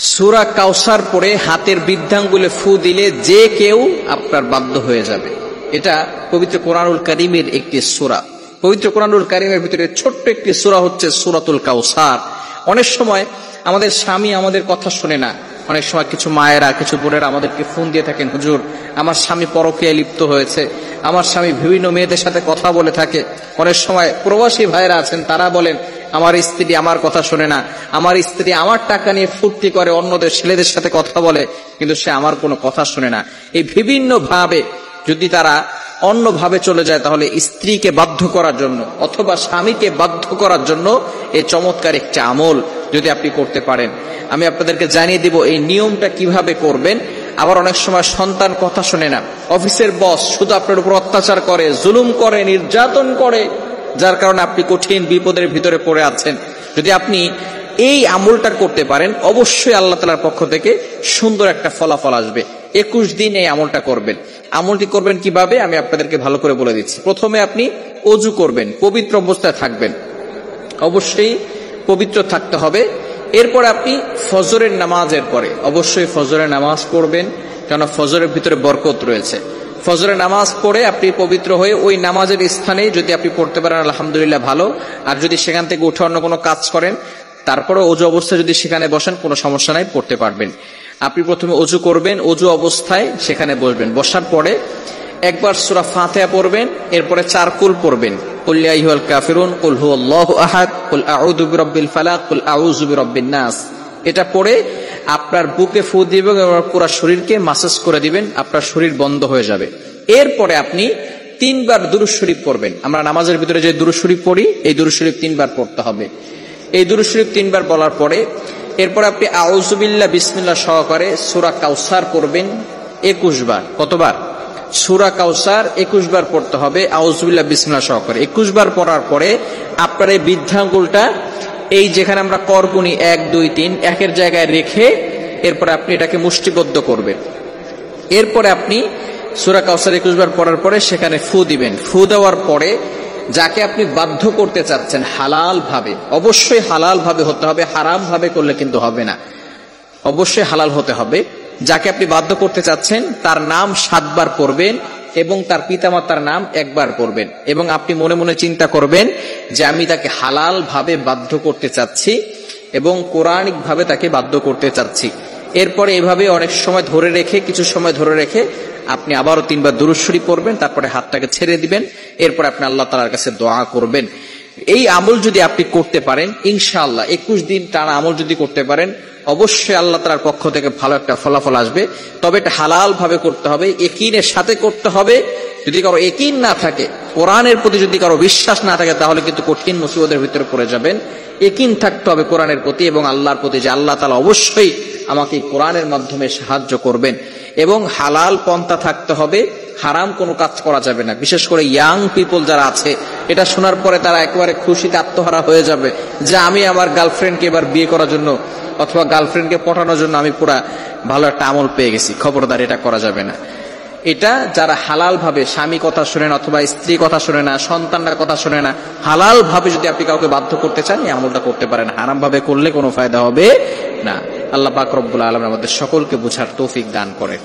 সূরা কাউসার পড়ে হাতের বৃদ্ধাঙ্গুলে ফু দিলে যে কেউ আপনার বাধ্য হয়ে যাবে। এটা পবিত্র কোরআনুল কারীমের একটি সূরা। পবিত্র কোরআনুল কারীমের ভিতরে ছোট্ট একটি সূরা হচ্ছে সূরাতুল কাউসার। অনেক সময় আমাদের স্বামী আমাদের কথা শুনে না। অনেক সময় কিছু মায়েরা, কিছু বোনেরা আমাদেরকে ফোন দিয়ে থাকেন, হুজুর আমার স্বামী পরকীয়ায় লিপ্ত হয়েছে, আমার স্বামী বিভিন্ন মেয়েদের সাথে কথা বলে থাকে। অনেক সময় প্রবাসী ভাইরা আছেন, তারা বলেন আমার স্ত্রী আমার কথা শোনে না, আমার স্ত্রী আমার টাকা নিয়ে ফুর্তি করে, অন্যদের ছেলেদের সাথে কথা বলে, কিন্তু সে আমার কোনো কথা শোনে না। এই বিভিন্ন ভাবে যদি তারা অন্যভাবে চলে যায়, তাহলে স্ত্রীকে বাধ্য করার জন্য অথবা স্বামীকে বাধ্য করার জন্য এই চমৎকার একটি আমল যদি আপনি করতে পারেন, আমি আপনাদেরকে জানিয়ে দিব এই নিয়মটা কিভাবে করবেন। আবার অনেক সময় সন্তান কথা শোনে না, অফিসের বস শুধু আপনার উপর অত্যাচার করে, জুলুম করে, নির্যাতন করে, যার কারণে আপনি কঠিন বিপদের ভিতরে পড়ে আছেন। যদি আপনি এই আমলটা করতে পারেন, অবশ্যই আল্লাহ তাআলার পক্ষ থেকে সুন্দর একটা ফলাফল আসবে। 21 দিন এই আমলটা করবেন। আমলটি করবেন কিভাবে আমি আপনাদেরকে ভালো করে বলে দিচ্ছি। প্রথমে আপনি ওযু করবেন, পবিত্র অবস্থায় থাকবেন, অবশ্যই পবিত্র থাকতে হবে। এরপর আপনি ফজরের নামাজের পরে অবশ্যই ফজরের নামাজ পড়বেন, কারণ ফজরের ভিতরে বরকত রয়েছে। ফজরের নামাজ পড়ে আপনি পবিত্র হয়ে ওই নামাজের স্থানে যদি আপনি পড়তে পারেন আলহামদুলিল্লাহ ভালো। আর যদি সেখান থেকে উঠে অন্য কোনো কাজ করেন, তারপরে ওযু অবস্থায় যদি সেখানে বসেন, কোনো সমস্যা নাই, পড়তে পারবেন। আপনি প্রথমে ওযু করবেন, ওযু অবস্থায় সেখানে বসবেন। বসার পরে একবার সূরা ফাতিহা পড়বেন, এরপরে 4 কুল পড়বেন, কুল ইয়া আইয়ুহাল কাফিরুন, কুল হুয়াল্লাহু আহাদ, কুল আউযু বিরাব্বিল ফালাক, কুল আউযু বিরাব্বিন নাস। এটা পড়ে আপনার বুকে ফু দিবেন এবং পুরো শরীরকে মাসাজ করে দিবেন, আপনার শরীর বন্ধ হয়ে যাবে। এরপরে আপনি 3 বার দুরূদ শরীফ পড়বেন। আমরা নামাজের ভিতরে যে দুরূদ শরীফ পড়ি, এই দুরূদ শরীফ 3 বার পড়তে হবে। এই দুরূদ শরীফ 3 বার বলার পরে এরপর আপনি আউযু বিল্লাহ বিসমিল্লাহ সহকারে সূরা কাউসার পড়বেন 21 বার। কতবার? সূরা কাউসার 21 বার পড়তে হবে আউযু বিল্লাহ বিসমিল্লাহ সহকারে। 21 বার পড়ার পরে আপনার এই বৃদ্ধাঙ্গুলটা এই যেখানে আমরা করগুনি 1 2 3 একের জায়গায় রেখে এরপরে আপনি এটাকে মুষ্টিবদ্ধ করবেন। এরপরে আপনি সূরা কাউসার 21 বার পড়ার পরে সেখানে ফু দিবেন। ফু দেওয়ার পরে যাকে আপনি বাধ্য করতে চাচ্ছেন হালাল ভাবে, অবশ্যই হালাল ভাবে হতে হবে, হারাম ভাবে করলে কিন্তু হবে না, অবশ্যই হালাল হতে হবে। যাকে আপনি বাধ্য করতে চাচ্ছেন তার নাম 7 বার পড়বেন এবং তার পিতামাতার নাম 1 বার পড়বেন, এবং আপনি মনে মনে চিন্তা করবেন যে আমি তাকে হালাল ভাবে বাধ্য করতে চাচ্ছি এবং কোরআনিক ভাবে তাকে বাধ্য করতে চাচ্ছি। এরপরে এভাবে অনেক সময় ধরে রেখে, কিছু সময় ধরে রেখে আপনি আবারও 3 বার দুরূদ শরীফ পড়বেন, তারপরে হাতটাকে ছেড়ে দিবেন। এরপর আপনি আল্লাহ তাআলার কাছে দোয়া করবেন। এই আমল যদি আপনি করতে পারেন ইনশাআল্লাহ 21 দিন টানা আমল যদি করতে পারেন, অবশ্যই আল্লাহ তাআলার পক্ষ থেকে ভালো একটা ফলাফল আসবে। তবে এটা হালাল ভাবে করতে হবে, ইয়াকিনের সাথে করতে হবে। যদি কারো ইয়াকিন না থাকে, কোরআনের প্রতি যদি কারো বিশ্বাস না থাকে, তাহলে কিন্তু কঠিন মুসিবতের ভিতরে পড়ে যাবেন। ইয়াকিন থাকতে হবে কোরআনের প্রতি এবং আল্লাহর প্রতি, যে আল্লাহ তাআলা অবশ্যই আমাকে কোরআনের মাধ্যমে সাহায্য করবেন। এবং হালাল পন্থা থাকতে হবে, হারাম কোনো কাজ করা যাবে না। বিশেষ করে ইয়াং পিপল যারা আছে, এটা শোনার পরে তারা একেবারে খুশিতে আত্মহারা হয়ে যাবে যে আমি আমার গার্লফ্রেন্ডকে এবার বিয়ে করার জন্য অথবা গার্লফ্রেন্ডকে পটানোর জন্য আমি পুরা ভালো একটা আমল পেয়ে গেছি। খবরদার, এটা করা যাবে না। এটা যারা হালাল ভাবে, স্বামী কথা শোনে না অথবা স্ত্রী কথা শোনে না, সন্তানরা কথা শোনে না, হালাল ভাবে যদি আপনি কাউকে বাধ্য করতে চান, এই আমলটা করতে পারেন। হারাম ভাবে করলে কোনো ফায়দা হবে না। আল্লাহ পাক রব্বুল আলামিন আমাদের সকলকে বুঝার তৌফিক দান করেন।